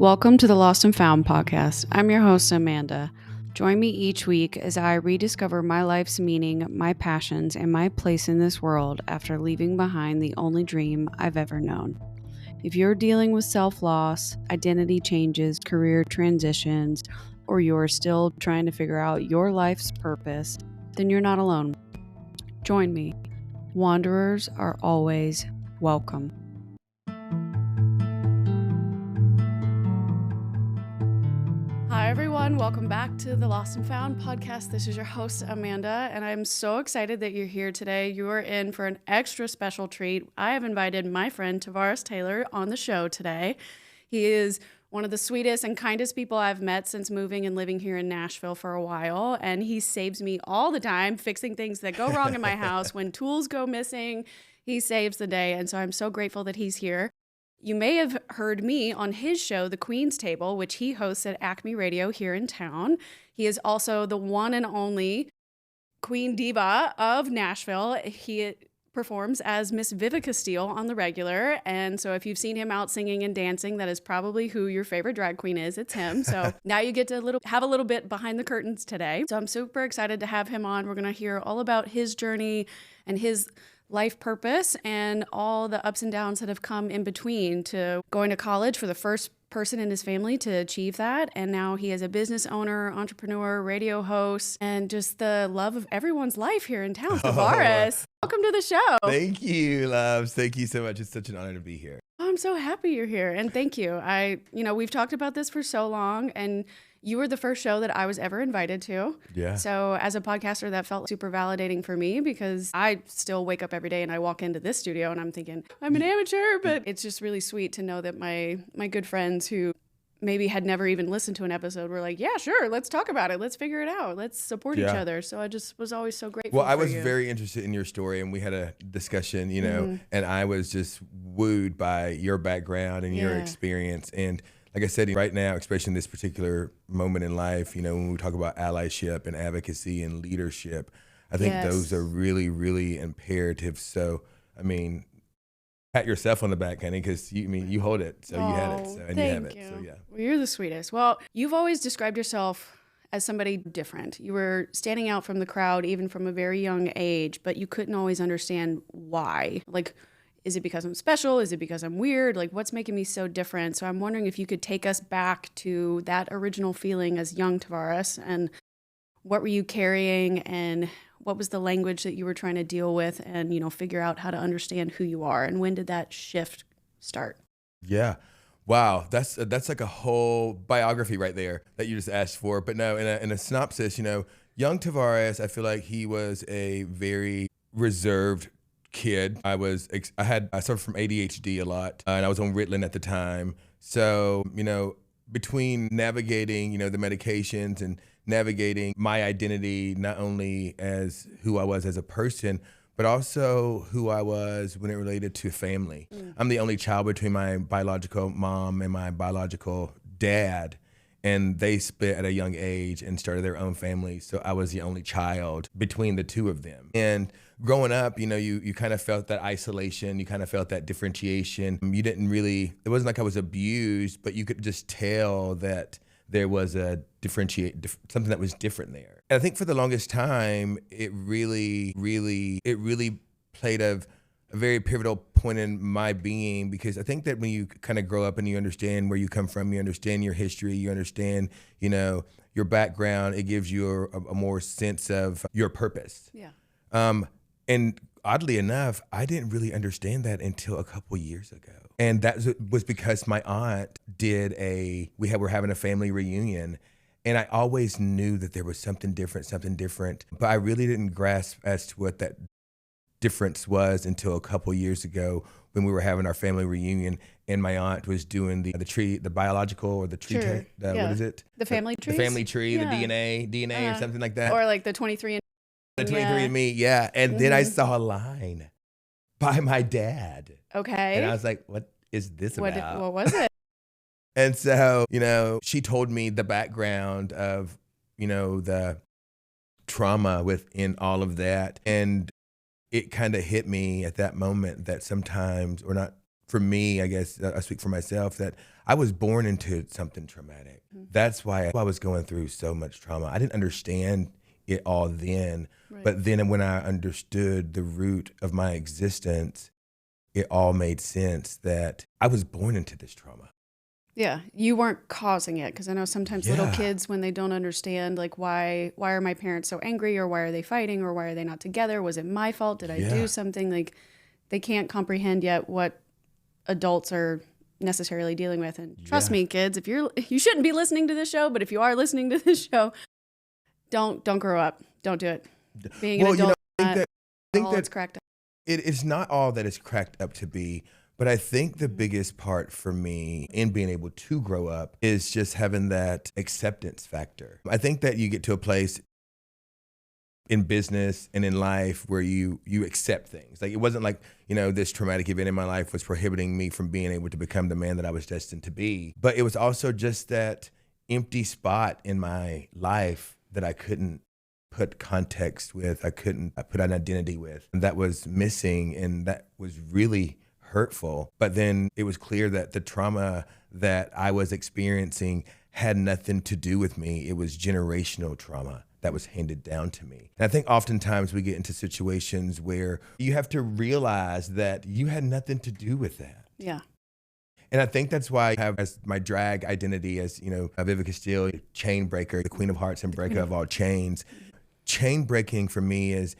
Welcome to the Lost and Found podcast. I'm your host, Amanda. Join me each week as I rediscover my life's meaning, my passions, and my place in this world after leaving behind the only dream I've ever known. If you're dealing with self-loss, identity changes, career transitions, or you're still trying to figure out your life's purpose, then you're not alone. Join me. Wanderers are always welcome. Hi, everyone. Welcome back to the Lost and Found podcast. This is your host, Amanda, and I'm so excited that you're here today. You are in for an extra special treat. I have invited my friend, Tavarus Taylor, on the show today. He is one of the sweetest and kindest people I've met since moving and living here in Nashville for a while, and he saves me all the time fixing things that go wrong in my house. When tools go missing, he saves the day, and so I'm so grateful that he's here. You may have heard me on his show, The Queen's Table, which he hosts at Acme Radio here in town. He is also the one and only Queen Diva of Nashville. He performs as Miss Vivica Steele on the regular. And so if you've seen him out singing and dancing, that is probably who your favorite drag queen is. It's him. So now you get to have a little bit behind the curtains today. So I'm super excited to have him on. We're going to hear all about his journey and his life purpose and all the ups and downs that have come in between to going to college for the first person in his family to achieve that. And now he is a business owner, entrepreneur, radio host, and just the love of everyone's life here in town. Tavarus, welcome to the show. Thank you, loves. Thank you so much. It's such an honor to be here. I'm so happy you're here. And thank you. We've talked about this for so long, and you were the first show that I was ever invited to. Yeah. So as a podcaster, that felt super validating for me because I still wake up every day and I walk into this studio and I'm thinking, I'm an amateur, but it's just really sweet to know that my good friends who maybe had never even listened to an episode were like, yeah, sure, let's talk about it. Let's figure it out. Let's support each other. So I just was always so grateful. Well, I was very interested in your story, and we had a discussion, and I was just wooed by your background and your experience. And like I said, right now, especially in this particular moment in life, when we talk about allyship and advocacy and leadership, I think those are really, really imperative. So, pat yourself on the back, honey, because you hold it, so you had it, so, and you have it. So yeah. Well, you're the sweetest. Well, you've always described yourself as somebody different. You were standing out from the crowd even from a very young age, but you couldn't always understand why. Like, is it because I'm special? Is it because I'm weird? Like, what's making me so different? So I'm wondering if you could take us back to that original feeling as young Tavarus, and what were you carrying, and what was the language that you were trying to deal with and, figure out how to understand who you are, and when did that shift start? Yeah. Wow. That's like a whole biography right there that you just asked for. But no, in a synopsis, young Tavarus, I feel like he was a very reserved kid. I suffered from ADHD a lot, and I was on Ritalin at the time. So, between navigating, the medications and navigating my identity, not only as who I was as a person, but also who I was when it related to family. I'm the only child between my biological mom and my biological dad, and they split at a young age and started their own family. So I was the only child between the two of them. And growing up, you kind of felt that isolation, you kind of felt that differentiation. It wasn't like I was abused, but you could just tell that there was something that was different there. And I think for the longest time, it really played a very pivotal point in my being, because I think that when you kind of grow up and you understand where you come from, you understand your history, you understand, your background, it gives you a more sense of your purpose. Yeah. And oddly enough, I didn't really understand that until a couple years ago. And that was because my aunt we're having a family reunion, and I always knew that there was something different, but I really didn't grasp as to what that difference was until a couple years ago when we were having our family reunion, and my aunt was doing the tree, the biological or the tree, what is it? The family tree? The family tree, the DNA or something like that. Or like the 23andMe. The 23andMe, yeah. And then I saw a line by my dad. Okay. And I was like, what is this about? What was it? And so, she told me the background of, the trauma within all of that. And it kind of hit me at that moment that sometimes, or not for me, I guess I speak for myself, that I was born into something traumatic. That's why I was going through so much trauma. I didn't understand it all then, but then when I understood the root of my existence, it all made sense that I was born into this trauma. Yeah, you weren't causing it, because I know sometimes little kids, when they don't understand, like, why are my parents so angry, or why are they fighting, or why are they not together? Was it my fault? Did I do something? Like, they can't comprehend yet what adults are necessarily dealing with. And trust me, kids, if you shouldn't be listening to this show, but if you are listening to this show, don't grow up. Don't do it. Being an adult, I think that it's cracked up. It's not all that it's cracked up to be. But I think the biggest part for me in being able to grow up is just having that acceptance factor. I think that you get to a place in business and in life where you accept things. Like, it wasn't like, this traumatic event in my life was prohibiting me from being able to become the man that I was destined to be. But it was also just that empty spot in my life that I couldn't put context with, I couldn't put an identity with. And that was missing, and that was really hurtful. But then it was clear that the trauma that I was experiencing had nothing to do with me. It was generational trauma that was handed down to me. And I think oftentimes we get into situations where you have to realize that you had nothing to do with that. Yeah. And I think that's why I have as my drag identity as, Vivica Steele, chain breaker, the queen of hearts and breaker of all chains. Chain breaking for me is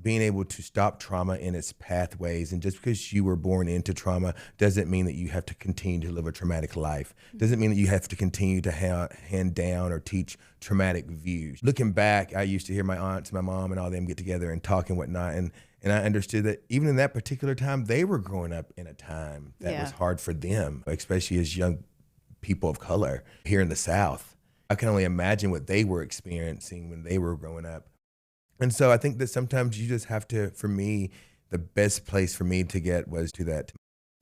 being able to stop trauma in its pathways. And just because you were born into trauma doesn't mean that you have to continue to live a traumatic life. Doesn't mean that you have to continue to hand down or teach traumatic views. Looking back, I used to hear my aunts, my mom, and all them get together and talk and whatnot. And I understood that even in that particular time, they were growing up in a time that was hard for them, especially as young people of color here in the South. I can only imagine what they were experiencing when they were growing up. And so I think that sometimes you just have to, for me, the best place for me to get was to that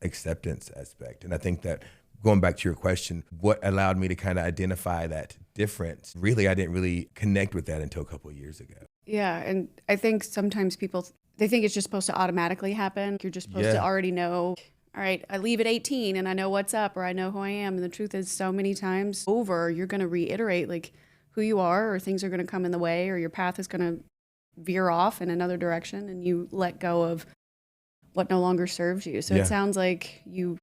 acceptance aspect. And I think that going back to your question, what allowed me to kind of identify that difference, really, I didn't really connect with that until a couple of years ago. Yeah. And I think sometimes people, they think it's just supposed to automatically happen. You're just supposed to already know, all right, I leave at 18 and I know what's up, or I know who I am. And the truth is, so many times over, you're going to reiterate like who you are, or things are going to come in the way, or your path is going to veer off in another direction, and you let go of what no longer serves you. So it sounds like you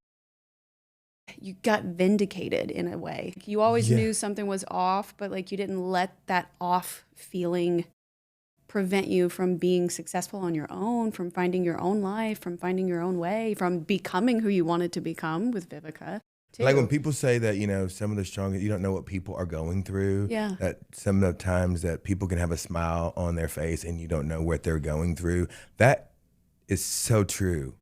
got vindicated in a way. You always knew something was off, but like you didn't let that off feeling prevent you from being successful on your own, from finding your own life, from finding your own way, from becoming who you wanted to become with Vivica. Too. Like when people say that, some of the strongest, you don't know what people are going through. Yeah. That some of the times that people can have a smile on their face and you don't know what they're going through. That is so true.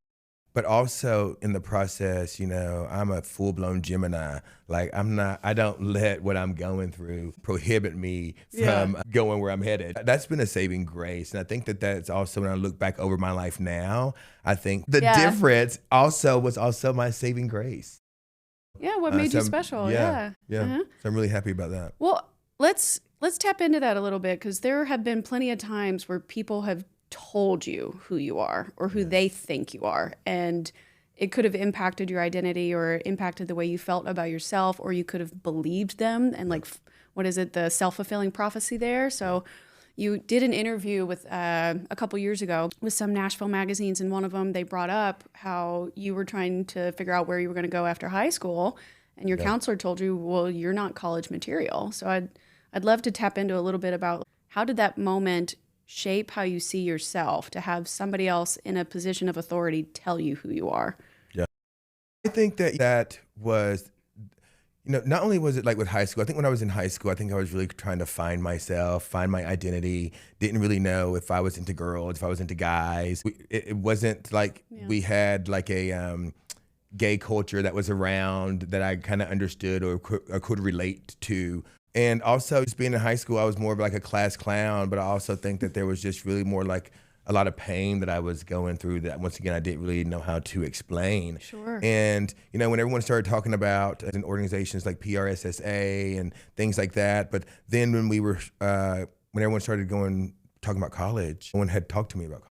But also in the process, I'm a full-blown Gemini. Like I don't let what I'm going through prohibit me from going where I'm headed. That's been a saving grace. And I think that that's also, when I look back over my life now, I think the difference was also my saving grace. Yeah, what made you special? Yeah. So I'm really happy about that. Well, let's tap into that a little bit, because there have been plenty of times where people have told you who you are, or who they think you are, and it could have impacted your identity or impacted the way you felt about yourself, or you could have believed them, and like, what is it, the self-fulfilling prophecy there? So you did an interview with a couple years ago with some Nashville magazines, and one of them, they brought up how you were trying to figure out where you were going to go after high school, and your counselor told you, well, you're not college material. So I'd love to tap into a little bit about how did that moment shape how you see yourself, to have somebody else in a position of authority tell you who you are? Yeah. I think that was, not only was it like with high school, I think when I was in high school, I think I was really trying to find myself, find my identity. Didn't really know if I was into girls, if I was into guys. It wasn't like we had like a gay culture that was around that I kind of understood or could relate to. And also just being in high school, I was more of like a class clown, but I also think that there was just really more like a lot of pain that I was going through that, once again, I didn't really know how to explain. Sure. And, when everyone started talking about in organizations like PRSSA and things like that, but then when everyone started talking about college, no one had talked to me about college.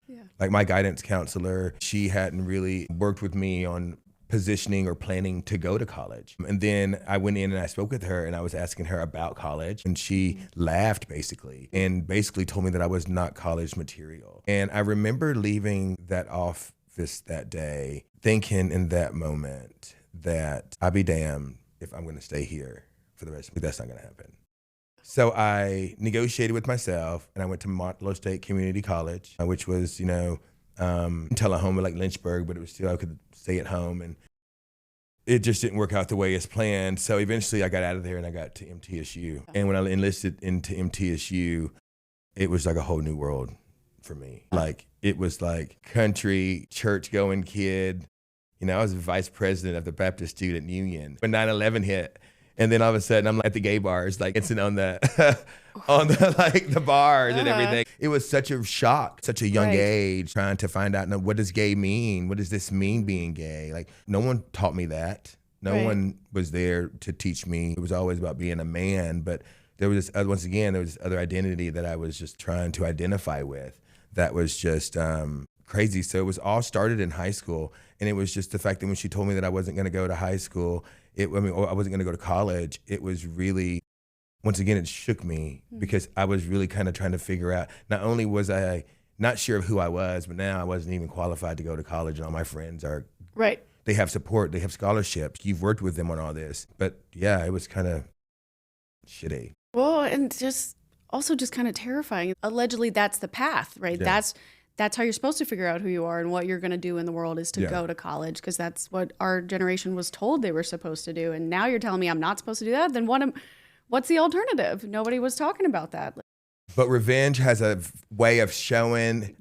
Yeah. Like my guidance counselor, she hadn't really worked with me on positioning or planning to go to college. And then I went in and I spoke with her and I was asking her about college, and she laughed basically and basically told me that I was not college material. And I remember leaving that office that day thinking in that moment that I'll be damned if I'm going to stay here for the rest of me. That's not going to happen. So I negotiated with myself and I went to Montville State Community College, which was, Tullahoma, like Lynchburg, but it was still, I could stay at home, and it just didn't work out the way as planned. So eventually I got out of there and I got to MTSU. And when I enlisted into MTSU, it was like a whole new world for me. Like it was like country, church going kid. I was vice president of the Baptist Student Union when 9/11 hit. And then all of a sudden I'm at the gay bars, like it's on the like the bars and everything. It was such a shock, such a young age, trying to find out, what does gay mean? What does this mean being gay? Like no one taught me that. No one was there to teach me. It was always about being a man, but there was this, once again, there was this other identity that I was just trying to identify with that was just crazy. So it was all started in high school. And it was just the fact that when she told me that I wasn't going to go to high school, or I wasn't going to go to college, it was really, once again, it shook me because I was really kind of trying to figure out, not only was I not sure of who I was, but now I wasn't even qualified to go to college, and all my friends are, they have support, they have scholarships, you've worked with them on all this. But yeah, it was kind of shitty. Well, and just kind of terrifying. Allegedly, that's the path, right? Yeah. That's how you're supposed to figure out who you are and what you're going to do in the world is to go to college, because that's what our generation was told they were supposed to do. And now you're telling me I'm not supposed to do that? Then what's the alternative? Nobody was talking about that. But revenge has a way of showing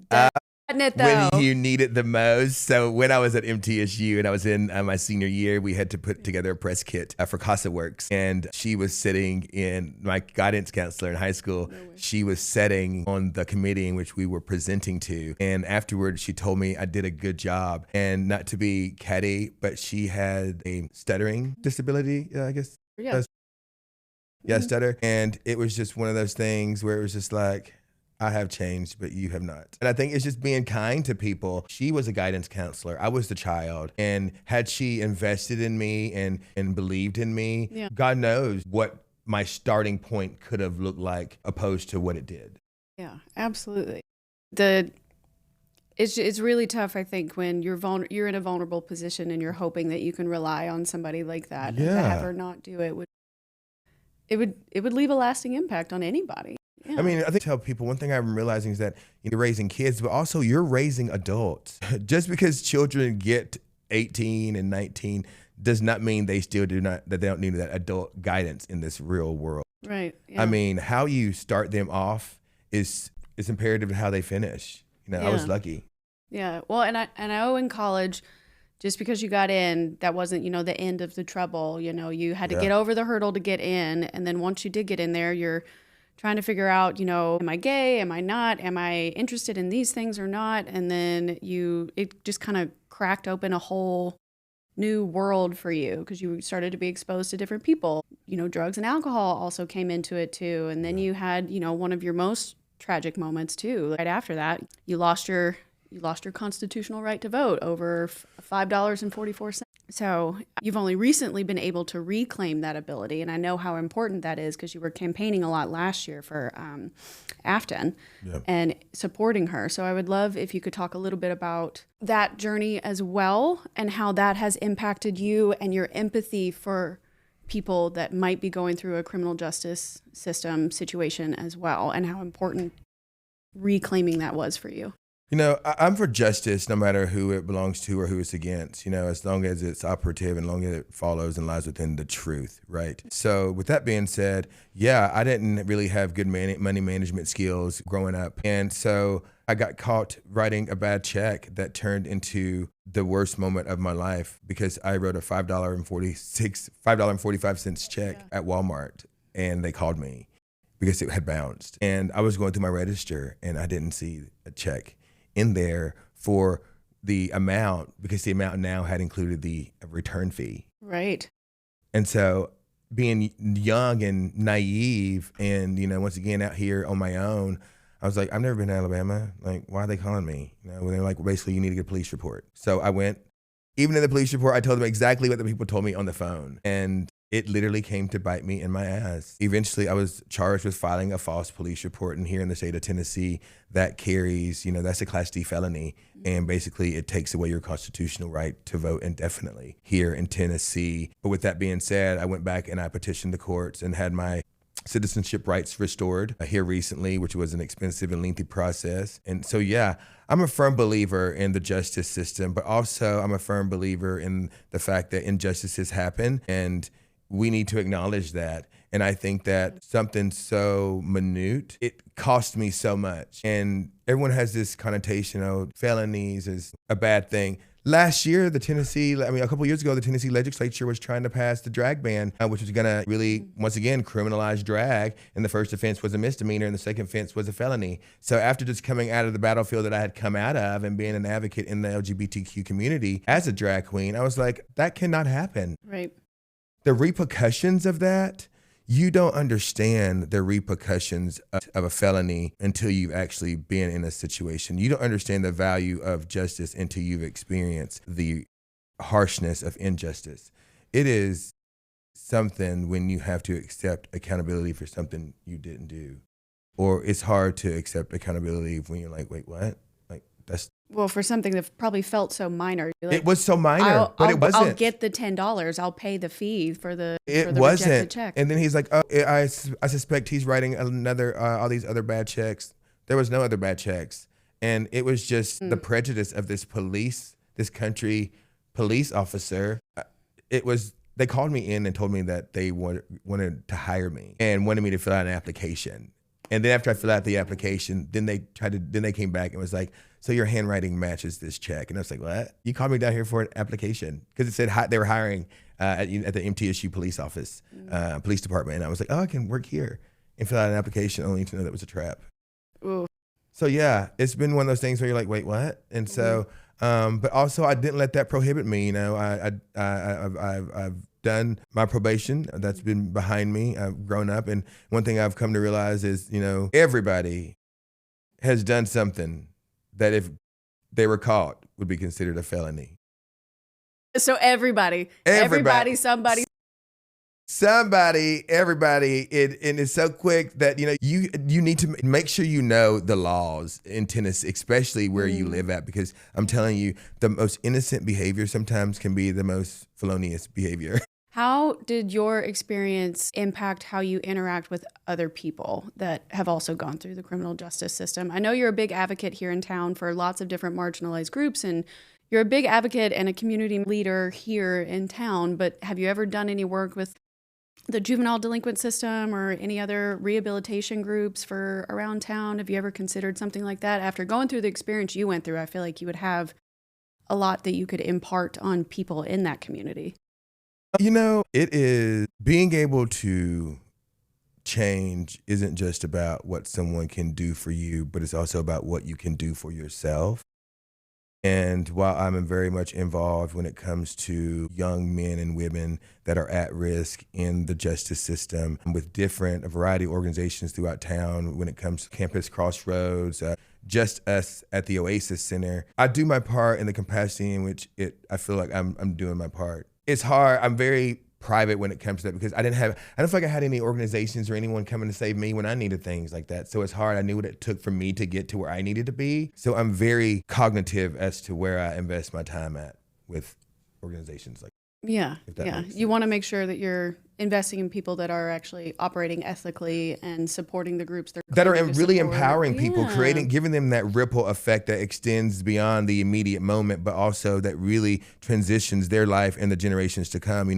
It, when you need it the most. So when I was at MTSU and I was in my senior year, we had to put together a press kit for Casa Works. And she was sitting in, my guidance counselor in high school, she was sitting on the committee in which we were presenting to. And afterwards, she told me I did a good job. And not to be catty, but she had a stuttering disability, I guess. Yeah, stutter. And it was just one of those things where it was just like, I have changed, but you have not. And I think it's just being kind to people. She was a guidance counselor. I was the child. And had she invested in me and believed in me, God knows what my starting point could have looked like opposed to what it did. Yeah, absolutely. It's really tough, I think, when you're in a vulnerable position and you're hoping that you can rely on somebody like that. And to have her not do it would leave a lasting impact on anybody. Yeah. I mean, I think tell people, one thing I'm realizing is that you're raising kids, but also you're raising adults. Just because children get 18 and 19 does not mean they don't need that adult guidance in this real world. Right. Yeah. I mean, how you start them off is imperative to how they finish. I was lucky. Yeah. Well, and I know in college, just because you got in, that wasn't, the end of the trouble. You had to get over the hurdle to get in. And then once you did get in there, you're trying to figure out, am I gay? Am I not? Am I interested in these things or not? And then it just kind of cracked open a whole new world for you because you started to be exposed to different people. Drugs and alcohol also came into it too. And then you had, one of your most tragic moments too. Right after that, you lost your constitutional right to vote over $5.44. So you've only recently been able to reclaim that ability. And I know how important that is because you were campaigning a lot last year for Afton and supporting her. So I would love if you could talk a little bit about that journey as well and how that has impacted you and your empathy for people that might be going through a criminal justice system situation as well, and how important reclaiming that was for you. I'm for justice no matter who it belongs to or who it's against, as long as it's operative and long as it follows and lies within the truth, right? So with that being said, I didn't really have good money management skills growing up. And so I got caught writing a bad check that turned into the worst moment of my life because I wrote a $5.45 check at Walmart, and they called me because it had bounced. And I was going through my register and I didn't see a check in there for the amount because the amount now had included the return fee. Right. And so being young and naive and, once again, out here on my own, I was like, I've never been to Alabama. Like, why are they calling me? When they're like, well, basically, you need to get a police report. So I went. Even in the police report, I told them exactly what the people told me on the phone. And it literally came to bite me in my ass. Eventually, I was charged with filing a false police report. And here in the state of Tennessee, that carries, that's a Class D felony. And basically, it takes away your constitutional right to vote indefinitely here in Tennessee. But with that being said, I went back and I petitioned the courts and had my citizenship rights restored here recently, which was an expensive and lengthy process. And so, yeah, I'm a firm believer in the justice system, but also I'm a firm believer in the fact that injustices happen and we need to acknowledge that. And I think that something so minute, it cost me so much. And everyone has this connotation of felonies is a bad thing. Last year, a couple years ago, the Tennessee legislature was trying to pass the drag ban, which was going to really, once again, criminalize drag. And the first offense was a misdemeanor and the second offense was a felony. So after just coming out of the battlefield that I had come out of and being an advocate in the LGBTQ community as a drag queen, I was like, that cannot happen. Right. The repercussions of that, you don't understand the repercussions of a felony until you've actually been in a situation. You don't understand the value of justice until you've experienced the harshness of injustice. It is something when you have to accept accountability for something you didn't do. Or it's hard to accept accountability when you're like, wait, what? Well, for something that probably felt so minor. Like, it was so minor, but it wasn't. I'll get the $10. I'll pay the fee for the wasn't. Rejected check. And then he's like, oh, I suspect he's writing all these other bad checks. There was no other bad checks. And it was just the prejudice of this country police officer. They called me in and told me that they wanted to hire me and wanted me to fill out an application. And then after I filled out the application, then they came back and was like, so your handwriting matches this check. And I was like, what? You called me down here for an application? Because it said they were hiring at the MTSU police office, police department. And I was like, oh, I can work here and fill out an application only to know that was a trap. Ooh. So yeah, it's been one of those things where you're like, wait, what? And so, but also I didn't let that prohibit me. I've done my probation. That's been behind me. I've grown up. And one thing I've come to realize is, everybody has done something that if they were caught would be considered a felony. So everybody, somebody, everybody, and it's so quick that, you need to make sure you know the laws in Tennessee, especially where you live at, because I'm telling you, the most innocent behavior sometimes can be the most felonious behavior. How did your experience impact how you interact with other people that have also gone through the criminal justice system? I know you're a big advocate here in town for lots of different marginalized groups, and you're a big advocate and a community leader here in town, but have you ever done any work with the juvenile delinquent system or any other rehabilitation groups for around town? Have you ever considered something like that? After going through the experience you went through, I feel like you would have a lot that you could impart on people in that community. It is being able to change isn't just about what someone can do for you, but it's also about what you can do for yourself. And while I'm very much involved when it comes to young men and women that are at risk in the justice system with a variety of organizations throughout town, when it comes to Campus Crossroads, Just Us at the Oasis Center, I do my part in the capacity in which I feel like I'm doing my part. It's hard. I'm very private when it comes to that because I don't feel like I had any organizations or anyone coming to save me when I needed things like that. So it's hard. I knew what it took for me to get to where I needed to be. So I'm very cognitive as to where I invest my time at with organizations like that. Yeah. You want to make sure that you're investing in people that are actually operating ethically and supporting the groups that are really empowering people, giving them that ripple effect that extends beyond the immediate moment, but also that really transitions their life and the generations to come.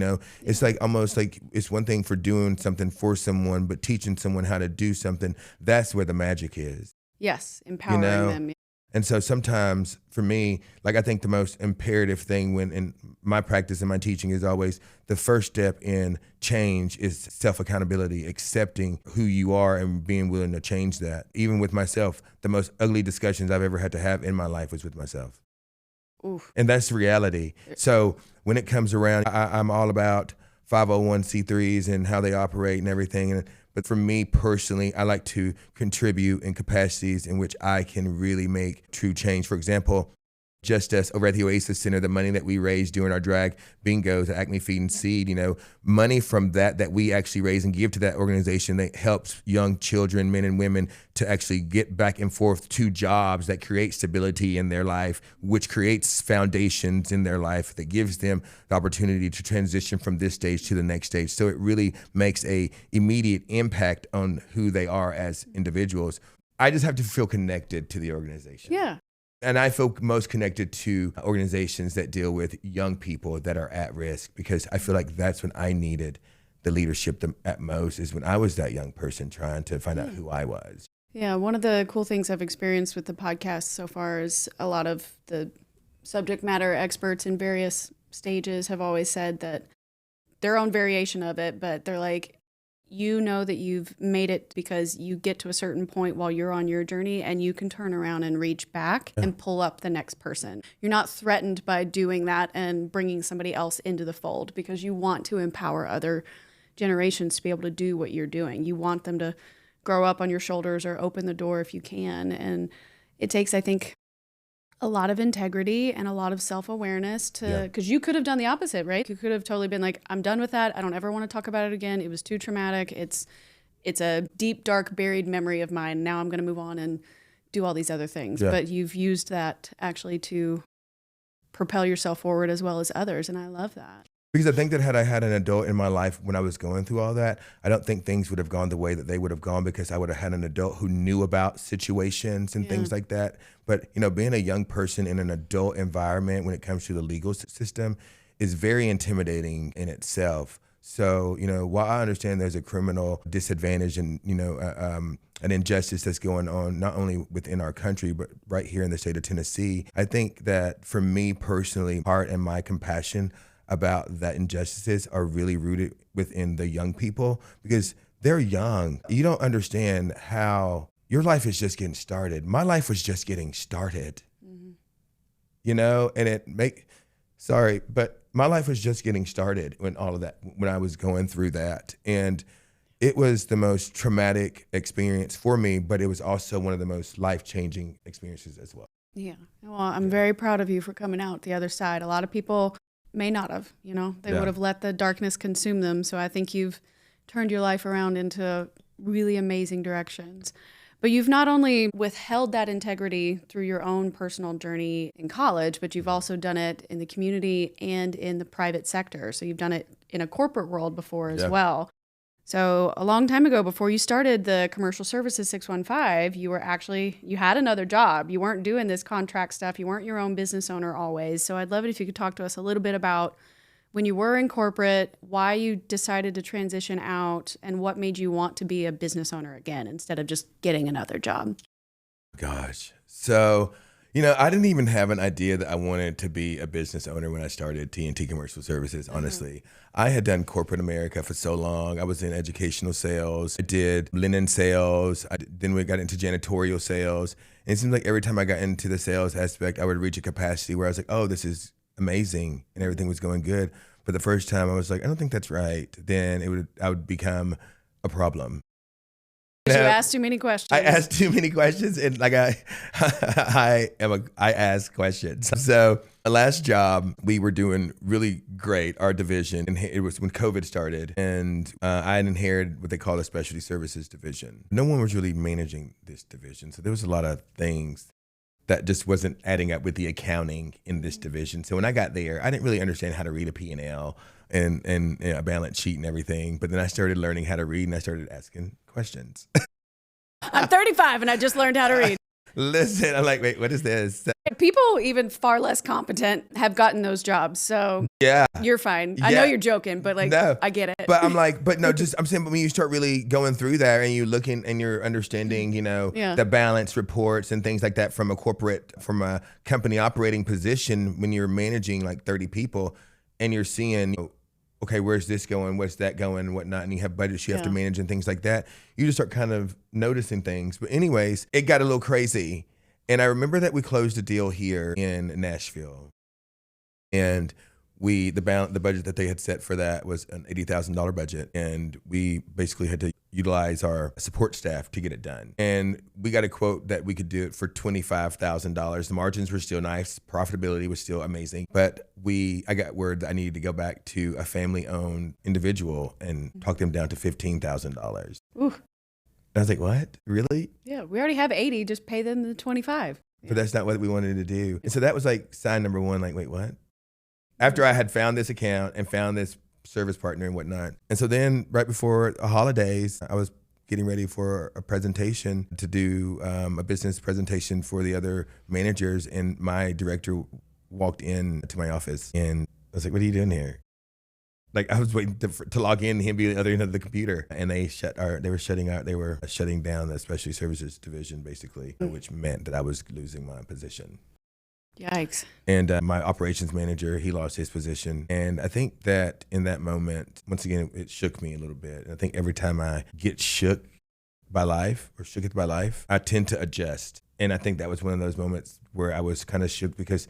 It's like almost like it's one thing for doing something for someone, but teaching someone how to do something. That's where the magic is. Yes, empowering them. And so sometimes for me, I think the most imperative thing when in my practice and my teaching is always the first step in change is self-accountability, accepting who you are and being willing to change that. Even with myself, the most ugly discussions I've ever had to have in my life was with myself. Oof. And that's reality. So when it comes around, I'm all about 501c3s and how they operate and everything. But for me personally, I like to contribute in capacities in which I can really make true change. For example, just as over at the Oasis Center, the money that we raise during our drag bingos at Acme Feed and Seed, money from that we actually raise and give to that organization that helps young children, men and women, to actually get back and forth to jobs that create stability in their life, which creates foundations in their life that gives them the opportunity to transition from this stage to the next stage. So it really makes a immediate impact on who they are as individuals. I just have to feel connected to the organization. Yeah. And I feel most connected to organizations that deal with young people that are at risk, because I feel like that's when I needed the leadership at most, is when I was that young person trying to find out who I was. Yeah, one of the cool things I've experienced with the podcast so far is a lot of the subject matter experts in various stages have always said that their own variation of it, but they're like, that you've made it because you get to a certain point while you're on your journey and you can turn around and reach back and pull up the next person. You're not threatened by doing that and bringing somebody else into the fold, because you want to empower other generations to be able to do what you're doing. You want them to grow up on your shoulders or open the door if you can. And it takes, I think, a lot of integrity and a lot of self-awareness because you could have done the opposite, right? You could have totally been like, I'm done with that. I don't ever want to talk about it again. It was too traumatic. It's a deep, dark, buried memory of mine. Now I'm going to move on and do all these other things. Yeah. But you've used that actually to propel yourself forward as well as others. And I love that. Because I think that had I had an adult in my life when I was going through all that, I don't think things would have gone the way that they would have gone, because I would have had an adult who knew about situations and things like that. But, being a young person in an adult environment when it comes to the legal system is very intimidating in itself. So, while I understand there's a criminal disadvantage and, an injustice that's going on not only within our country, but right here in the state of Tennessee, I think that for me personally, heart and my compassion about that injustices are really rooted within the young people, because they're young. You don't understand how your life is just getting started. My life was just getting started, but my life was just getting started when I was going through that. And it was the most traumatic experience for me, but it was also one of the most life-changing experiences as well. Yeah. Well, I'm very proud of you for coming out the other side. A lot of people may not have, they would have let the darkness consume them. So I think you've turned your life around into really amazing directions. But you've not only withheld that integrity through your own personal journey in college, but you've also done it in the community and in the private sector. So you've done it in a corporate world before as well. So a long time ago, before you started the Commercial Services 615, you had another job. You weren't doing this contract stuff. You weren't your own business owner always. So I'd love it if you could talk to us a little bit about when you were in corporate, why you decided to transition out, and what made you want to be a business owner again instead of just getting another job. Gosh. So, I didn't even have an idea that I wanted to be a business owner when I started TNT Commercial Services, honestly. I had done corporate America for so long. I was in educational sales. I did linen sales. Then we got into janitorial sales. And it seemed like every time I got into the sales aspect, I would reach a capacity where I was like, oh, this is amazing, and everything was going good. But the first time I was like, I don't think that's right. Then I would become a problem. You asked too many questions. I asked too many questions, and I ask questions. So my last job, we were doing really great, our division, and it was when COVID started, and I had inherited what they call a specialty services division. No one was really managing this division, so there was a lot of things that just wasn't adding up with the accounting in this division. So when I got there, I didn't really understand how to read a P&L and a balance sheet and everything. But then I started learning how to read, and I started asking questions. I'm 35 and I just learned how to read. Listen, I'm like, wait, what is this? People even far less competent have gotten those jobs. So yeah, you're fine. I know you're joking, but no, I get it. But I'm like, I'm saying, but when you start really going through that and you're looking and you're understanding, the balance reports and things like that from a company operating position, when you're managing like 30 people and you're seeing, okay, where's this going? What's that going? And whatnot. And you have budgets you have to manage and things like that. You just start kind of noticing things. But anyways, it got a little crazy. And I remember that we closed a deal here in Nashville. And the budget that they had set for that was an $80,000 budget. And we basically had to utilize our support staff to get it done. And we got a quote that we could do it for $25,000. The margins were still nice. Profitability was still amazing. But I got word that I needed to go back to a family-owned individual and talk them down to $15,000. Ooh. I was like, what? Really? Yeah, we already have 80. Just pay them the 25. But that's not what we wanted to do. And so that was like sign number one, like, wait, what? After I had found this account and found this service partner and whatnot. And so then right before the holidays, I was getting ready for a presentation to do a business presentation for the other managers. And my director walked in to my office and I was like, what are you doing here? Like I was waiting to log in and him be the other end of the computer. And they were shutting down the specialty services division basically, which meant that I was losing my position. Yikes. And my operations manager, he lost his position. And I think that in that moment, once again, it shook me a little bit. And I think every time I get shook by life, I tend to adjust. And I think that was one of those moments where I was kind of shook because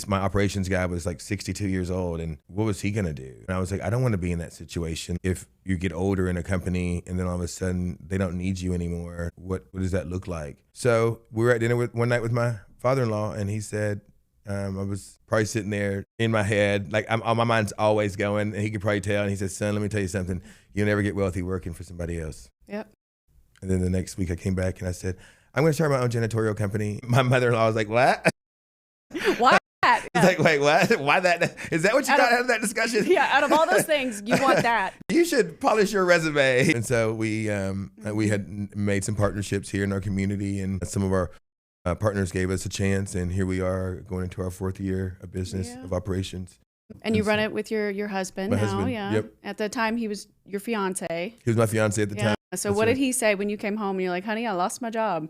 my operations guy was like 62 years old. And what was he going to do? And I was like, I don't want to be in that situation. If you get older in a company and then all of a sudden they don't need you anymore, what does that look like? So we were at dinner one night with my father-in-law and he said, I was probably sitting there in my head, like my mind's always going, and he could probably tell. And he said, son, let me tell you something. You'll never get wealthy working for somebody else. Yep. And then the next week I came back and I said, I'm going to start my own janitorial company. My mother-in-law was like, what? Why? Yeah. It's like, wait, what? Why that? Is that what you got out of that discussion? Yeah, out of all those things, you want that. You should polish your resume. And so we had made some partnerships here in our community, and some of our partners gave us a chance, and here we are going into our 4th year of business of operations. And you run it with your husband now, husband, yeah. Yep. At the time, he was your fiance. He was my fiance at the time. So what did he say when you came home and you're like, honey, I lost my job?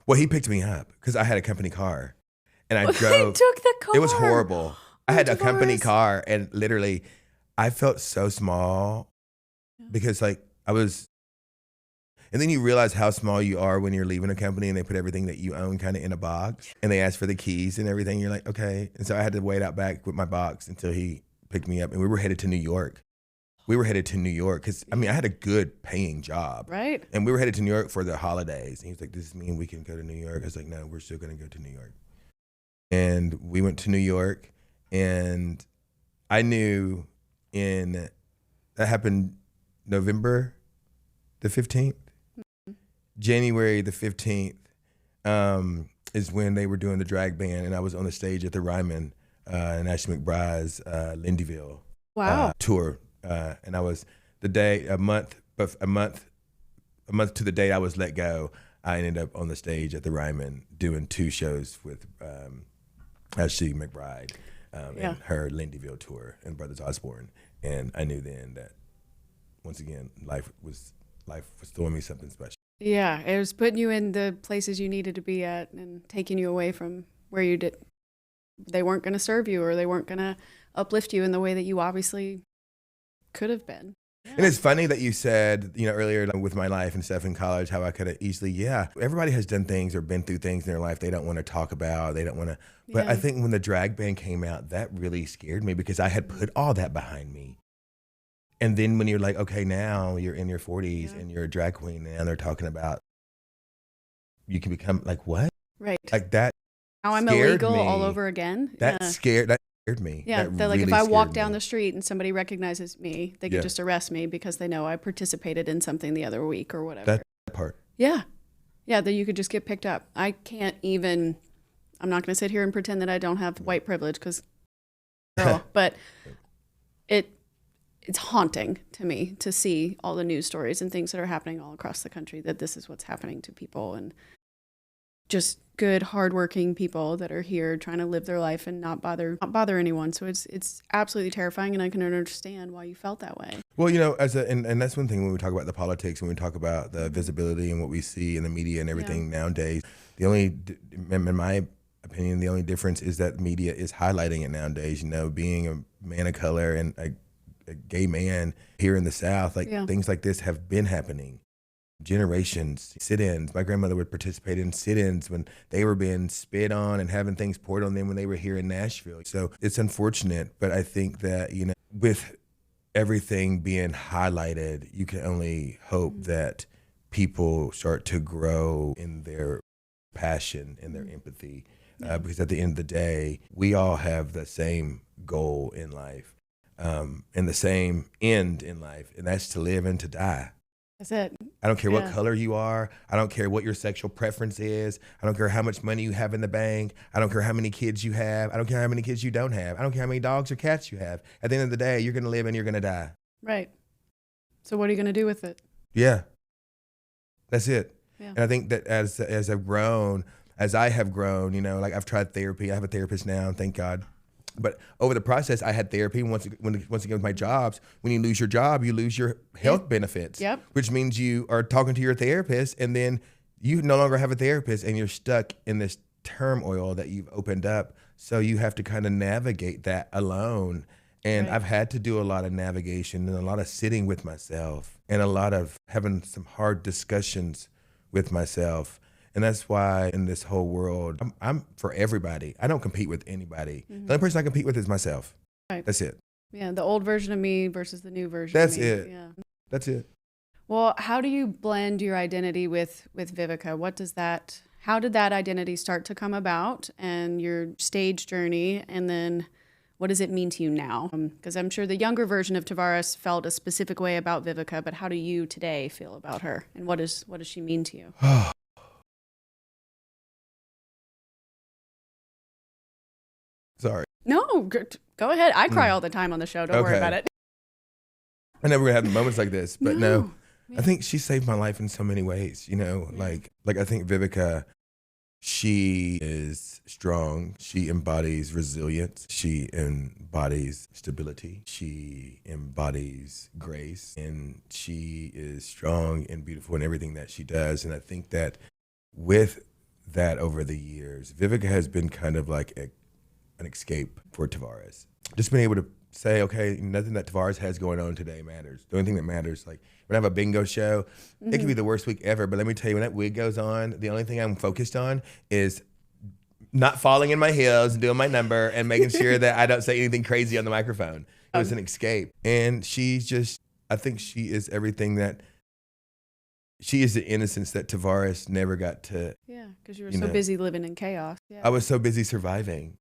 Well, he picked me up because I had a company car, and I drove. He took the car. It was horrible. I had a Tavarus. company car, and literally, I felt so small because like I was. And then you realize how small you are when you're leaving a company and they put everything that you own kind of in a box and they ask for the keys and everything. You're like, okay. And so I had to wait out back with my box until he picked me up, and we were headed to New York. Because, I mean, I had a good paying job. Right. And we were headed to New York for the holidays. And he was like, does this mean we can go to New York? I was like, no, we're still going to go to New York. And we went to New York, and I knew that happened November the 15th. January the 15th is when they were doing the drag band, and I was on the stage at the Ryman, Ashley McBride's Lindyville tour, and I was a month to the date I was let go. I ended up on the stage at the Ryman doing 2 shows with Ashley McBride and her Lindyville tour and Brothers Osborne, and I knew then that once again life was throwing me something special. Yeah, it was putting you in the places you needed to be at and taking you away from where they weren't going to serve you, or they weren't going to uplift you in the way that you obviously could have been. Yeah. And it's funny that you said, earlier with my life and stuff in college, how I could have easily, everybody has done things or been through things in their life they don't want to talk about, they don't want to, but I think when the drag band came out, that really scared me because I had put all that behind me. And then when you're like, okay, now you're in your 40s and you're a drag queen, and they're talking about you can become like what? Right. Like that. Now I'm illegal all over again. That scared me. Yeah, that like really if I walk scared down me. the street and somebody recognizes me, they could just arrest me because they know I participated in something the other week or whatever. That part. Yeah. Yeah, that you could just get picked up. I'm not going to sit here and pretend that I don't have white privilege because, but it's haunting to me to see all the news stories and things that are happening all across the country, that this is what's happening to people, and just good, hardworking people that are here trying to live their life and not bother anyone. So it's absolutely terrifying, and I can understand why you felt that way. Well, and that's one thing when we talk about the politics, when we talk about the visibility and what we see in the media and everything nowadays, in my opinion, the only difference is that media is highlighting it nowadays. Being a man of color and a gay man here in the South, things like this have been happening. Generations, sit-ins. My grandmother would participate in sit-ins when they were being spit on and having things poured on them when they were here in Nashville. So it's unfortunate, but I think that, with everything being highlighted, you can only hope that people start to grow in their passion and their empathy. Because at the end of the day, we all have the same goal in life, and the same end in life, and that's to live and to die. That's it. I don't care what color you are. I don't care what your sexual preference is. I don't care how much money you have in the bank. I don't care how many kids you have. I don't care how many kids you don't have. I don't care how many dogs or cats you have. At the end of the day, you're going to live and you're going to die. Right. So what are you going to do with it? Yeah. That's it. Yeah. And I think that as I have grown, you know, like I've tried therapy. I have a therapist now, thank God. But over the process, I had therapy. Once again, with my jobs, when you lose your job, you lose your health benefits, which means you are talking to your therapist, and then you no longer have a therapist, and you're stuck in this turmoil that you've opened up. So you have to kind of navigate that alone. And I've had to do a lot of navigation and a lot of sitting with myself and a lot of having some hard discussions with myself. And that's why in this whole world, I'm for everybody. I don't compete with anybody. The only person I compete with is myself. Right. That's it. Yeah, the old version of me versus the new version of me. That's it. Yeah. That's it. Well, how do you blend your identity with Vivica? How did that identity start to come about and your stage journey? And then what does it mean to you now? Because I'm sure the younger version of Tavarus felt a specific way about Vivica, but how do you today feel about her? And what does she mean to you? Sorry. No, go ahead. I cry all the time on the show. Don't worry about it. I never have moments like this, but no. I think she saved my life in so many ways, you know, like I think Vivica, she is strong. She embodies resilience. She embodies stability. She embodies grace, and she is strong and beautiful in everything that she does. And I think that with that over the years, Vivica has been kind of like an escape for Tavarus. Just being able to say, okay, nothing that Tavarus has going on today matters. The only thing that matters, like when I have a bingo show, it could be the worst week ever, but let me tell you, when that wig goes on, the only thing I'm focused on is not falling in my heels and doing my number and making sure that I don't say anything crazy on the microphone. It was an escape. And I think she is everything that, she is the innocence that Tavarus never got to. Yeah, because you were so busy living in chaos. Yeah. I was so busy surviving.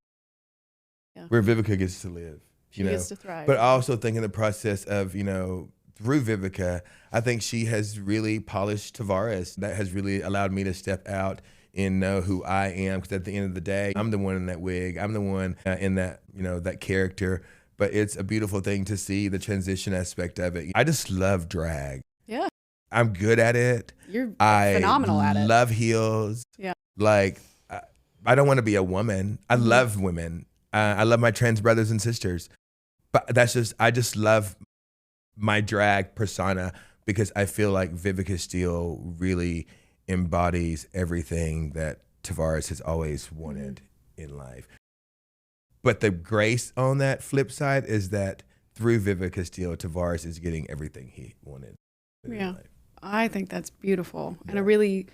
Yeah. Where Vivica gets to live. She gets to thrive. But I also think in the process of, you know, through Vivica, I think she has really polished Tavarus. That has really allowed me to step out and know who I am. Because at the end of the day, I'm the one in that wig. I'm the one in that, you know, that character. But it's a beautiful thing to see the transition aspect of it. I just love drag. Yeah. I'm good at it. You're phenomenal at it. I love heels. Yeah. Like, I don't want to be a woman. I love women. I love my trans brothers and sisters. But I just love my drag persona because I feel like Vivica Steele really embodies everything that Tavarus has always wanted in life. But the grace on that flip side is that through Vivica Steele, Tavarus is getting everything he wanted in life. I think that's beautiful and a really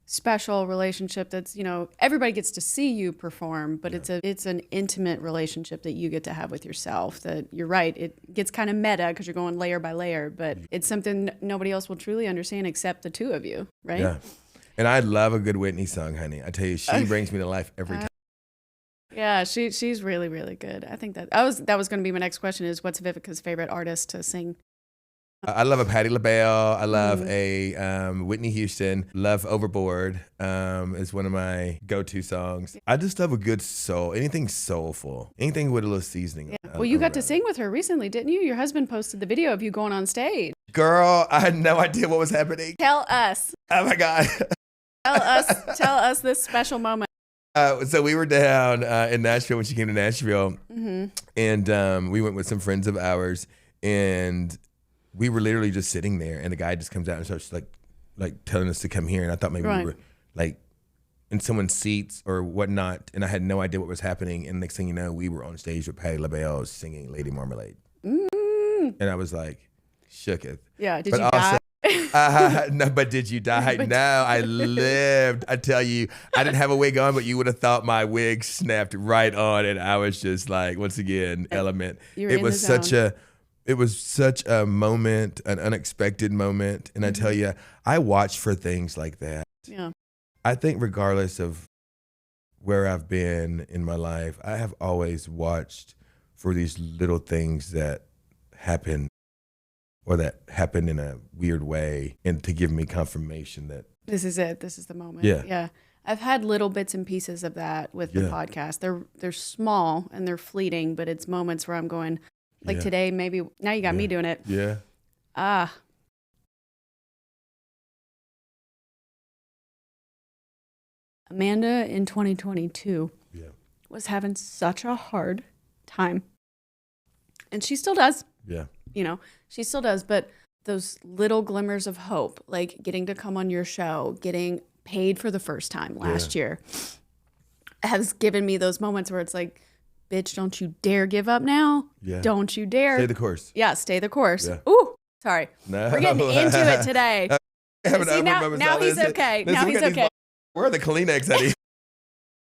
special relationship that's, you know, everybody gets to see you perform, but it's an intimate relationship that you get to have with yourself. That you're right, it gets kind of meta because you're going layer by layer, but it's something nobody else will truly understand except the two of you, right? Yeah. And I love a good Whitney song, honey. I tell you, she brings me to life every time. Yeah, she's really, really good. I think that was going to be my next question is what's Vivica's favorite artist to sing? I love a Patti LaBelle. I love a Whitney Houston. Love Overboard is one of my go-to songs. I just love a good soul. Anything soulful. Anything with a little seasoning. Yeah. Well, you got to sing with her recently, didn't you? Your husband posted the video of you going on stage. Girl, I had no idea what was happening. Tell us. Oh my God. Tell us this special moment. So we were down in Nashville when she came to Nashville, and we went with some friends of ours, and we were literally just sitting there, and the guy just comes out and starts like telling us to come here, and I thought maybe we were like in someone's seats or whatnot, and I had no idea what was happening. And next thing you know, we were on stage with Patti LaBelle singing Lady Marmalade, and I was like, shooketh. Yeah, did you die? No, but did you die? No, I lived. I tell you, I didn't have a wig on, but you would have thought my wig snapped right on, and I was just like, once again, element. It was such a It was such a moment, an unexpected moment. And I tell you, I watch for things like that. Yeah. I think regardless of where I've been in my life, I have always watched for these little things that happen or that happened in a weird way and to give me confirmation that this is it. This is the moment. Yeah. Yeah. I've had little bits and pieces of that with the podcast. They're small and they're fleeting, but it's moments where I'm going, like today, maybe now you got me doing it. Yeah. Amanda in 2022 was having such a hard time. And she still does. Yeah. You know, she still does. But those little glimmers of hope, like getting to come on your show, getting paid for the first time last year, has given me those moments where it's like, bitch, don't you dare give up now. Yeah. Don't you dare. Stay the course. Yeah, stay the course. Yeah. Ooh, sorry. No. We're getting into it today. See, now he's okay. Now he's okay. Where are the Kleenex, Eddie?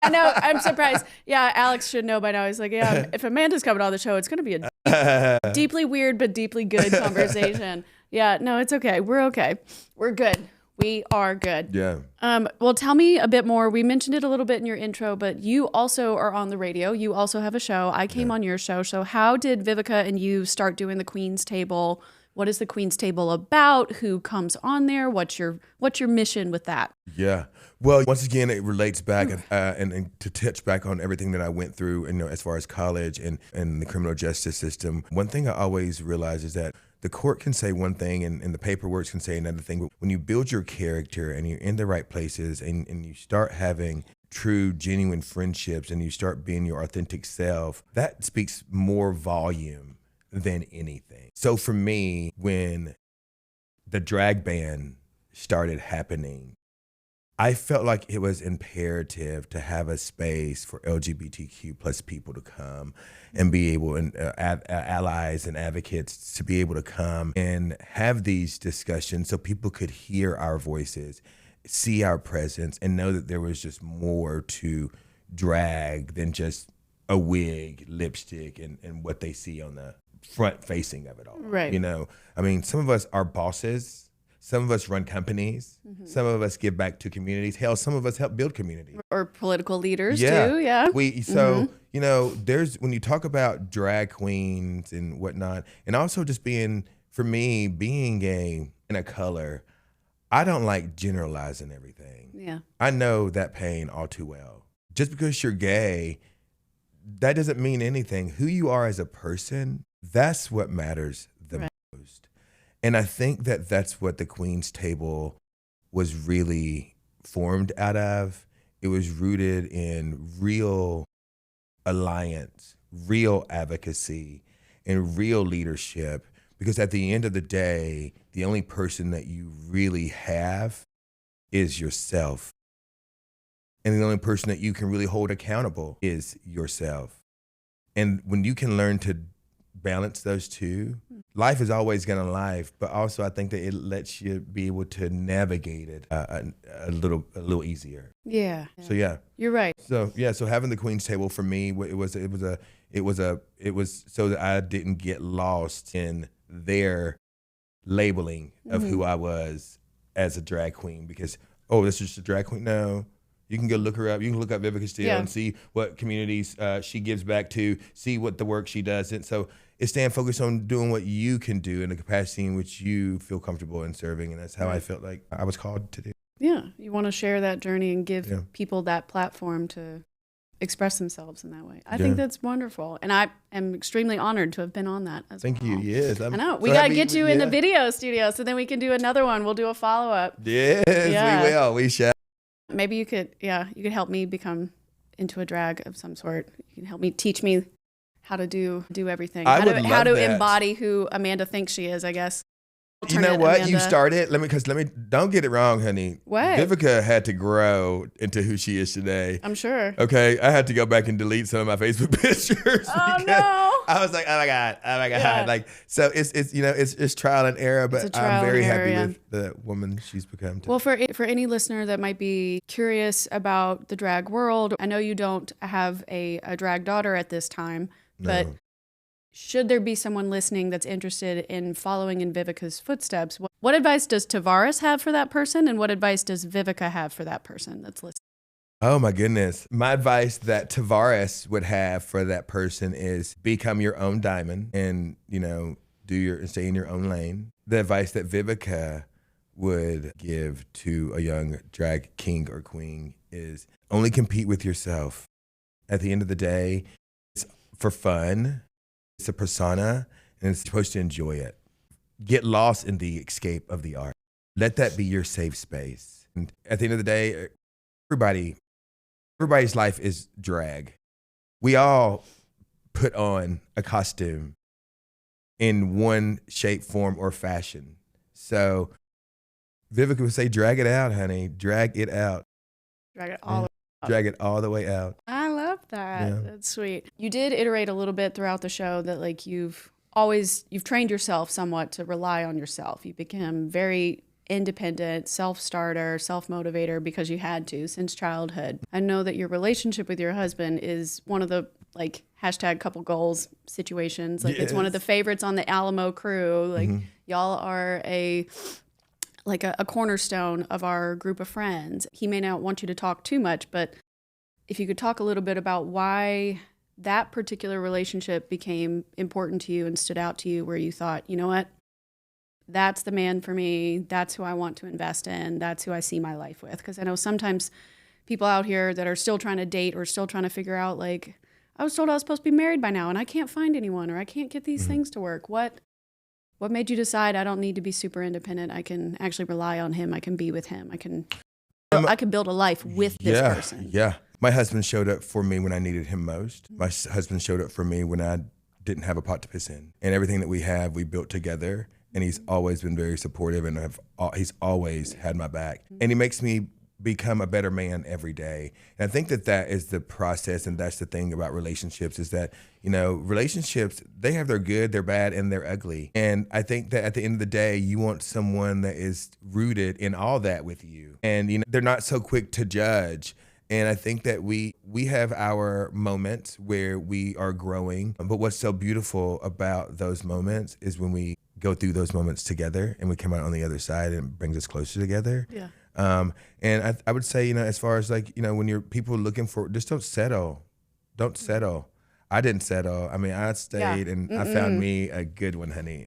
I know. I'm surprised. Yeah, Alex should know by now. He's like, yeah, if Amanda's coming on the show, it's going to be a deeply weird but deeply good conversation. Yeah, no, it's okay. We're okay. We're good. We are good. Yeah. Well, tell me a bit more. We mentioned it a little bit in your intro, but you also are on the radio. You also have a show. I came on your show. So how did Vivica and you start doing the Queen's Table? What is the Queen's Table about? Who comes on there? What's your mission with that? Yeah. Well, once again, it relates back and to touch back on everything that I went through, and, as far as college and the criminal justice system. One thing I always realize is that the court can say one thing and the paperwork can say another thing. But when you build your character and you're in the right places and you start having true, genuine friendships and you start being your authentic self, that speaks more volume than anything. So for me, when the drag ban started happening, I felt like it was imperative to have a space for LGBTQ plus people to come and be able, and allies and advocates to be able to come and have these discussions so people could hear our voices, see our presence, and know that there was just more to drag than just a wig, lipstick, and what they see on the front facing of it all. Right. You know, I mean, some of us are bosses. Some of us run companies. Some of us give back to communities. Hell, some of us help build communities. Or political leaders too, yeah. You know, there's, when you talk about drag queens and whatnot, and also just being, for me, being gay and a color, I don't like generalizing everything. Yeah. I know that pain all too well. Just because you're gay, that doesn't mean anything. Who you are as a person, that's what matters the most. And I think that that's what the Queen's Table was really formed out of. It was rooted in real alliance, real advocacy, and real leadership. Because at the end of the day, the only person that you really have is yourself. And the only person that you can really hold accountable is yourself. And when you can learn to balance those two, life is always gonna life, but also I think that it lets you be able to navigate it a little easier. Yeah. So yeah, you're right. So yeah, so having the Queen's Table for me, it was so that I didn't get lost in their labeling of who I was as a drag queen. Because this is just a drag queen. No. You can go look her up. You can look up Vivica Steele and see what communities she gives back to, see what the work she does. And so it's staying focused on doing what you can do in the capacity in which you feel comfortable in serving. And that's how I felt like I was called to do. Yeah. You want to share that journey and give people that platform to express themselves in that way. I think that's wonderful. And I am extremely honored to have been on that as well. Thank you. Yes. I know. We got to get you in the video studio so then we can do another one. We'll do a follow-up. Yes, we will. We shall. Maybe you could help me become into a drag of some sort. You can help me, teach me how to do everything. How to embody who Amanda thinks she is, I guess. You know what? Amanda. You started. Let me. Don't get it wrong, honey. What? Vivica had to grow into who she is today. I'm sure. Okay, I had to go back and delete some of my Facebook pictures. Oh no! I was like, oh my god. Yeah. Like, so it's trial and error, but I'm very happy with the woman she's become today. Well, for any listener that might be curious about the drag world, I know you don't have a drag daughter at this time, but should there be someone listening that's interested in following in Vivica's footsteps, what advice does Tavarus have for that person, and what advice does Vivica have for that person that's listening? Oh my goodness. My advice that Tavarus would have for that person is become your own diamond and, stay in your own lane. The advice that Vivica would give to a young drag king or queen is only compete with yourself. At the end of the day, it's for fun. It's a persona, and it's supposed to enjoy it. Get lost in the escape of the art. Let that be your safe space. And at the end of the day, everybody's life is drag. We all put on a costume in one shape, form, or fashion. So Vivica would say, drag it out, honey. Drag it out. Drag it all Drag it all the way out. I love that. Yeah. That's sweet. You did iterate a little bit throughout the show that like you've trained yourself somewhat to rely on yourself. You became very independent, self-starter, self-motivator because you had to since childhood. I know that your relationship with your husband is one of the like #couple goals situations. Like It's one of the favorites on the Alamo crew. Like y'all are a cornerstone of our group of friends. He may not want you to talk too much, but if you could talk a little bit about why that particular relationship became important to you and stood out to you, where you thought, you know what, that's the man for me. That's who I want to invest in. That's who I see my life with. Because I know sometimes people out here that are still trying to date or still trying to figure out, like, I was told I was supposed to be married by now and I can't find anyone, or I can't get these things to work. What made you decide I don't need to be super independent? I can actually rely on him. I can be with him. I can build a life with this person. Yeah. My husband showed up for me when I needed him most. My husband showed up for me when I didn't have a pot to piss in. And everything that we have, we built together. And he's always been very supportive, and he's always had my back. And he makes me become a better man every day. And I think that is the process, and that's the thing about relationships is that, relationships, they have their good, their bad, and their ugly. And I think that at the end of the day, you want someone that is rooted in all that with you. And, they're not so quick to judge. And I think that we have our moments where we are growing. But what's so beautiful about those moments is when we go through those moments together and we come out on the other side, and it brings us closer together. Yeah. And I would say, as far as like, when you're people looking for, just don't settle. Don't settle. I didn't settle. I mean, I stayed and I found me a good one, honey.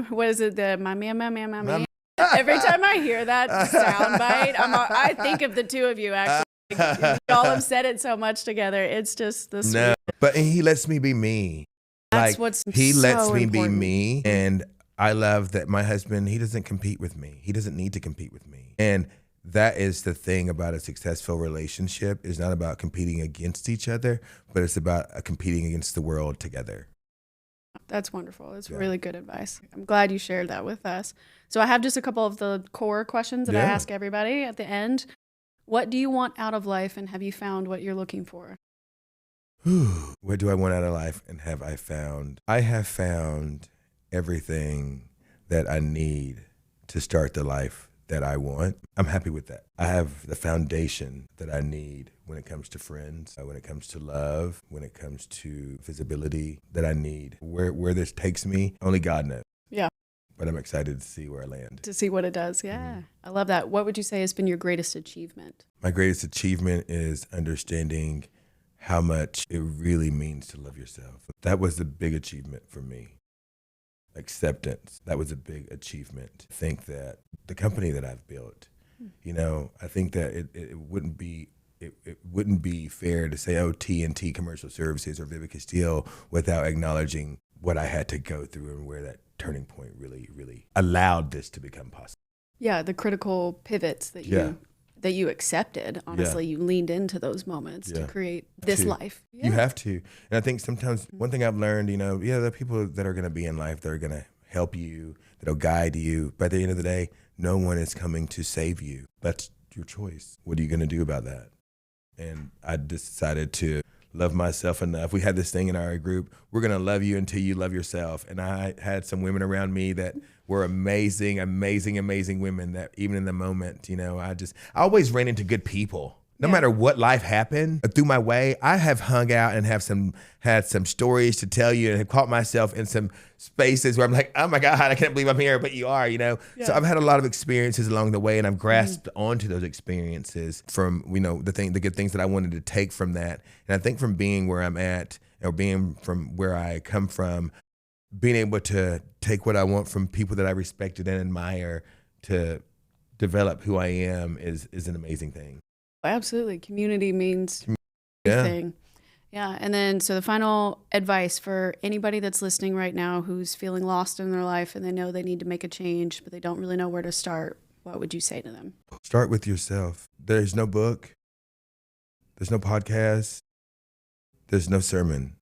What is it? My man. Every time I hear that soundbite, I think of the two of you actually. Y'all have said it so much together. It's just the sweet. No, but he lets me be me. That's what's he so lets me important. be me, and I love that my husband, he doesn't compete with me. He doesn't need to compete with me. And that is the thing about a successful relationship. It's not about competing against each other, but it's about competing against the world together. That's wonderful. That's really good advice. I'm glad you shared that with us. So I have just a couple of the core questions that I ask everybody at the end. What do you want out of life, and have you found what you're looking for? What do I want out of life, and have I found? I have found everything that I need to start the life that I want. I'm happy with that. I have the foundation that I need when it comes to friends, when it comes to love, when it comes to visibility that I need. Where this takes me, only God knows. Yeah. But I'm excited to see where I land. To see what it does. Yeah. I love that. What would you say has been your greatest achievement? My greatest achievement is understanding how much it really means to love yourself. That was the big achievement for me. Acceptance. That was a big achievement. I think that the company that I've built, I think that it wouldn't be fair to say, T&T Commercial Services or Vivica Steele without acknowledging what I had to go through and where that turning point really, really allowed this to become possible. Yeah, the critical pivots that you accepted. Honestly, you leaned into those moments to create this life. Yeah. You have to. And I think sometimes one thing I've learned, there are people that are going to be in life that are going to help you, that'll guide you. But at the end of the day, no one is coming to save you. That's your choice. What are you going to do about that? And I decided to love myself enough. We had this thing in our group, we're going to love you until you love yourself. And I had some women around me that were amazing, amazing, amazing women that even in the moment, I always ran into good people. No matter what life happened through my way, I have hung out and had some stories to tell you, and have caught myself in some spaces where I'm like, oh my God, I can't believe I'm here, but you are, Yeah. So I've had a lot of experiences along the way, and I've grasped onto those experiences from, the good things that I wanted to take from that. And I think from being where I'm at, or being from where I come from, being able to take what I want from people that I respected and admire to develop who I am is an amazing thing. Absolutely. Community means everything. Yeah. And then, so the final advice for anybody that's listening right now who's feeling lost in their life and they know they need to make a change, but they don't really know where to start, what would you say to them? Start with yourself. There's no book. There's no podcast. There's no sermon.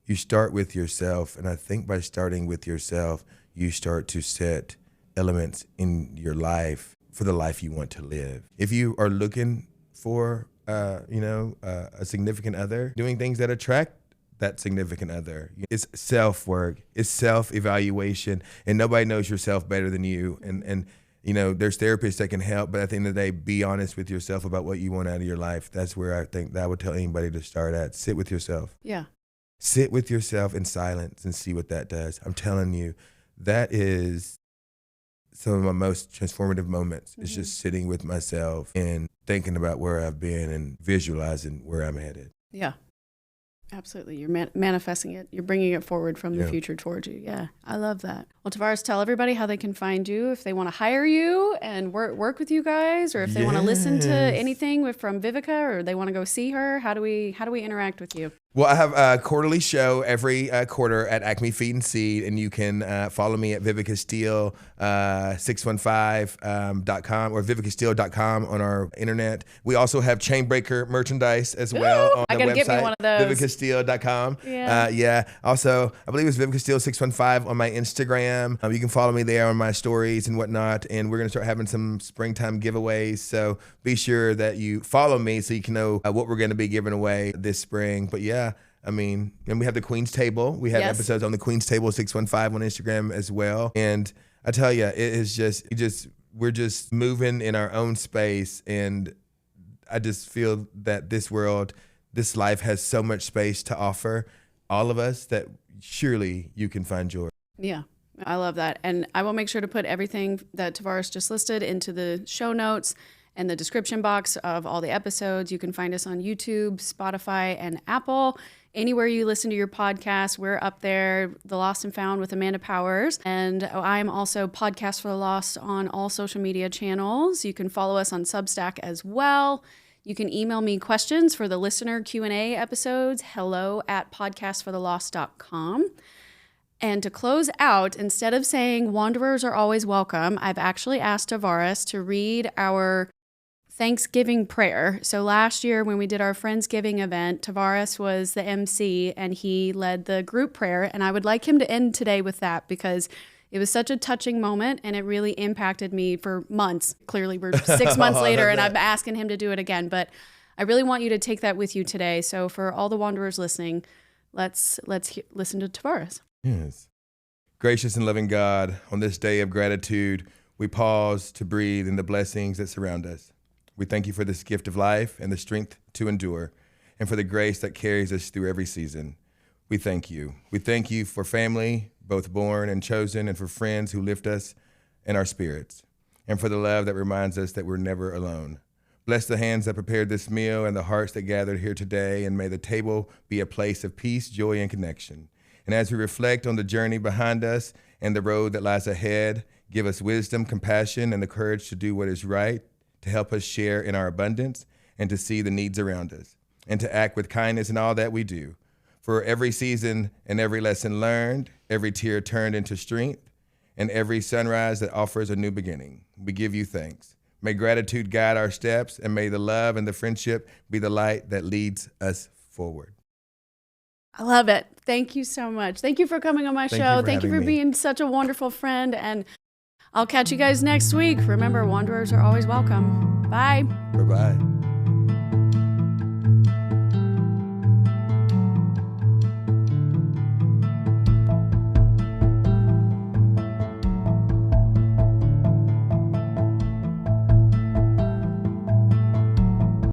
You start with yourself. And I think by starting with yourself, you start to set elements in your life for the life you want to live. If you are looking for, a significant other, doing things that attract that significant other, it's self-work, it's self-evaluation, and nobody knows yourself better than you. And there's therapists that can help, but at the end of the day, be honest with yourself about what you want out of your life. That's where I think that I would tell anybody to start at. Sit with yourself. Yeah. Sit with yourself in silence and see what that does. I'm telling you, that is some of my most transformative moments. Is just sitting with myself and thinking about where I've been and visualizing where I'm headed. Yeah, absolutely. You're manifesting it. You're bringing it forward from the future towards you. Yeah, I love that. Well, Tavarus, tell everybody how they can find you if they want to hire you and work with you guys, or if they want to listen to anything from Vivica, or they want to go see her. How do we interact with you? Well, I have a quarterly show every quarter at Acme Feed and Seed, and you can follow me at Vivica Steele 615.com or VivicaSteele.com on our internet. We also have Chainbreaker merchandise as well on the website. I gotta get me one of those. VivicaSteele.com. Yeah. Also, I believe it's Vivica Steele 615 on my Instagram. You can follow me there on my stories and whatnot. And we're gonna start having some springtime giveaways. So be sure that you follow me so you can know what we're gonna be giving away this spring. But yeah. I mean, and we have the Queen's Table. We have episodes on the Queen's Table 615 on Instagram as well. And I tell you, it is we're just moving in our own space. And I just feel that this world, this life has so much space to offer all of us that surely you can find joy. Yeah. I love that. And I will make sure to put everything that Tavarus just listed into the show notes and the description box of all the episodes. You can find us on YouTube, Spotify, and Apple. Anywhere you listen to your podcast, we're up there, The Lost and Found with Amanda Powers. And I'm also Podcast for the Lost on all social media channels. You can follow us on Substack as well. You can email me questions for the listener Q&A episodes, hello@podcastforthelost.com. And to close out, instead of saying wanderers are always welcome, I've actually asked Tavarus to read our Thanksgiving prayer. So last year when we did our Friendsgiving event, Tavarus was the MC and he led the group prayer. And I would like him to end today with that because it was such a touching moment and it really impacted me for months. Clearly we're 6 months later and I'm asking him to do it again. But I really want you to take that with you today. So for all the wanderers listening, let's listen to Tavarus. Yes. Gracious and loving God, on this day of gratitude, we pause to breathe in the blessings that surround us. We thank you for this gift of life and the strength to endure, and for the grace that carries us through every season. We thank you. We thank you for family, both born and chosen, and for friends who lift us in our spirits, and for the love that reminds us that we're never alone. Bless the hands that prepared this meal and the hearts that gathered here today, and may the table be a place of peace, joy, and connection. And as we reflect on the journey behind us and the road that lies ahead, give us wisdom, compassion, and the courage to do what is right, to help us share in our abundance and to see the needs around us, and to act with kindness in all that we do. For every season and every lesson learned, every tear turned into strength, and every sunrise that offers a new beginning, we give you thanks. May gratitude guide our steps, and may the love and the friendship be the light that leads us forward. I love it. Thank you so much. Thank you for coming on my show. Thank you for being such a wonderful friend. And I'll catch you guys next week. Remember, wanderers are always welcome. Bye. Bye-bye.